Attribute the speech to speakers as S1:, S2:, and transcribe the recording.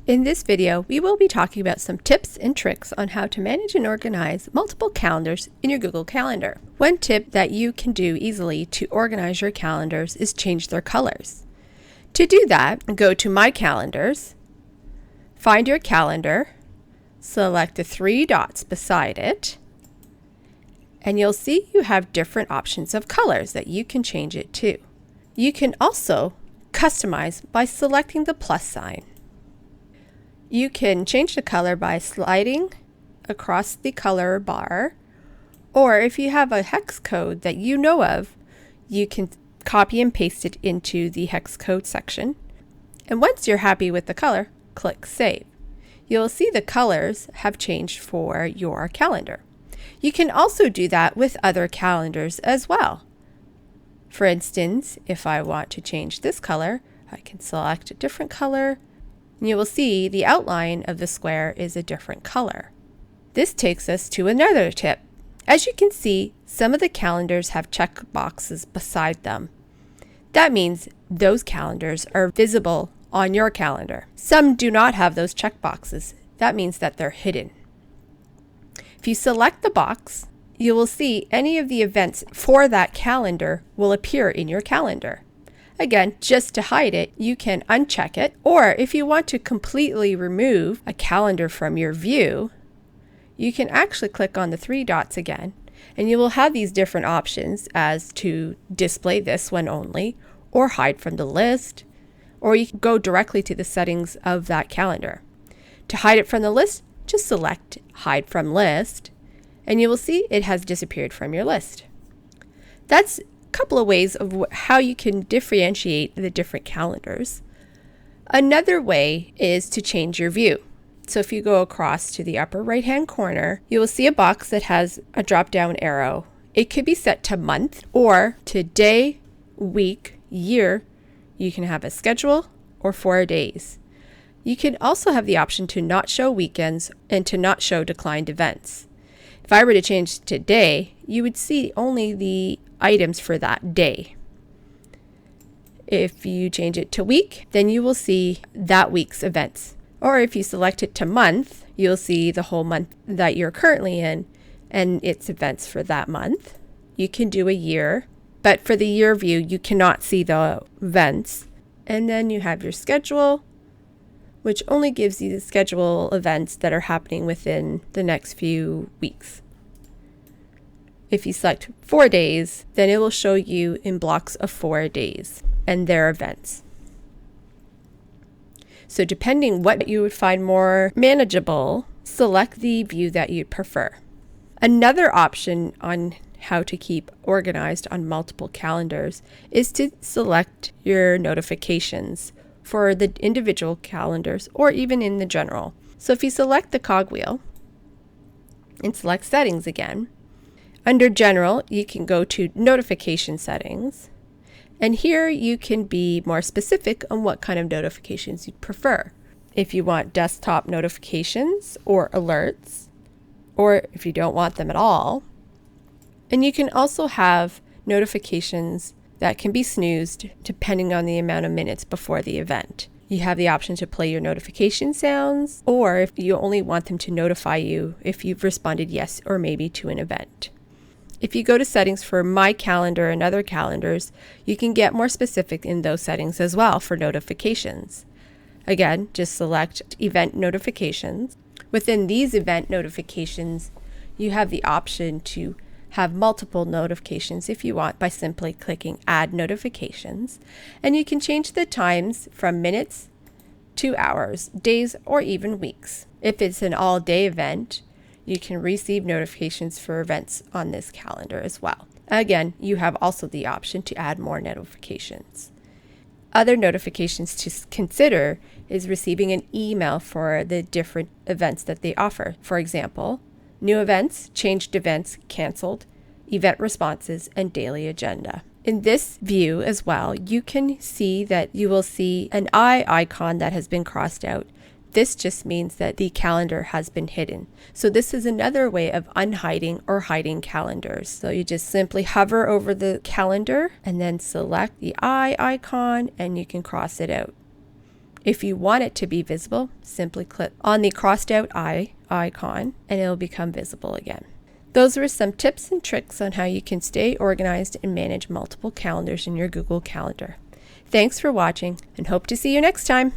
S1: In this video, we will be talking about some tips and tricks on how to manage and organize multiple calendars in your Google Calendar. One tip that you can do easily to organize your calendars is change their colors. To do that, go to My Calendars, find your calendar, select the three dots beside it, and you'll see you have different options of colors that you can change it to. You can also customize by selecting the plus sign. You can change the color by sliding across the color bar, or if you have a hex code that you know of, you can copy and paste it into the hex code section. And once you're happy with the color, click Save. You'll see the colors have changed for your calendar. You can also do that with other calendars as well. For instance, if I want to change this color, I can select a different color. And you will see the outline of the square is a different color. This takes us to another tip. As you can see, some of the calendars have check boxes beside them. That means those calendars are visible on your calendar. Some do not have those check boxes. That means that they're hidden. If you select the box, you will see any of the events for that calendar will appear in your calendar. Again, just to hide it, you can uncheck it, or if you want to completely remove a calendar from your view, you can actually click on the three dots again, and you will have these different options as to display this one only, or hide from the list, or you can go directly to the settings of that calendar. To hide it from the list, just select Hide from List, and you will see it has disappeared from your list. That's couple of ways of how you can differentiate the different calendars. Another way is to change your view. So if you go across to the upper right hand corner, you will see a box that has a drop down arrow. It could be set to month or to day, week, year. You can have a schedule or 4 days. You can also have the option to not show weekends and to not show declined events. If I were to change to day, you would see only the items for that day. If you change it to week, then you will see that week's events. Or if you select it to month, you'll see the whole month that you're currently in and its events for that month. You can do a year, but for the year view, you cannot see the events. And then you have your schedule, which only gives you the schedule events that are happening within the next few weeks. If you select 4 days, then it will show you in blocks of 4 days and their events. So depending what you would find more manageable, select the view that you'd prefer. Another option on how to keep organized on multiple calendars is to select your notifications for the individual calendars or even in the general. So if you select the cogwheel and select settings again, under general, you can go to notification settings, and here you can be more specific on what kind of notifications you'd prefer. If you want desktop notifications or alerts, or if you don't want them at all. And you can also have notifications that can be snoozed depending on the amount of minutes before the event. You have the option to play your notification sounds, or if you only want them to notify you if you've responded yes or maybe to an event. If you go to settings for My Calendar and other calendars, you can get more specific in those settings as well for notifications. Again, just select Event Notifications. Within these event notifications, you have the option to have multiple notifications if you want by simply clicking Add Notifications. And you can change the times from minutes to hours, days, or even weeks. If it's an all-day event, you can receive notifications for events on this calendar as well. Again, you have also the option to add more notifications. Other notifications to consider is receiving an email for the different events that they offer. For example, new events, changed events, canceled, event responses, and daily agenda. In this view as well, you can see that you will see an eye icon that has been crossed out. This just means that the calendar has been hidden. So this is another way of unhiding or hiding calendars. So you just simply hover over the calendar and then select the eye icon and you can cross it out. If you want it to be visible, simply click on the crossed out eye icon and it'll become visible again. Those were some tips and tricks on how you can stay organized and manage multiple calendars in your Google Calendar. Thanks for watching and hope to see you next time.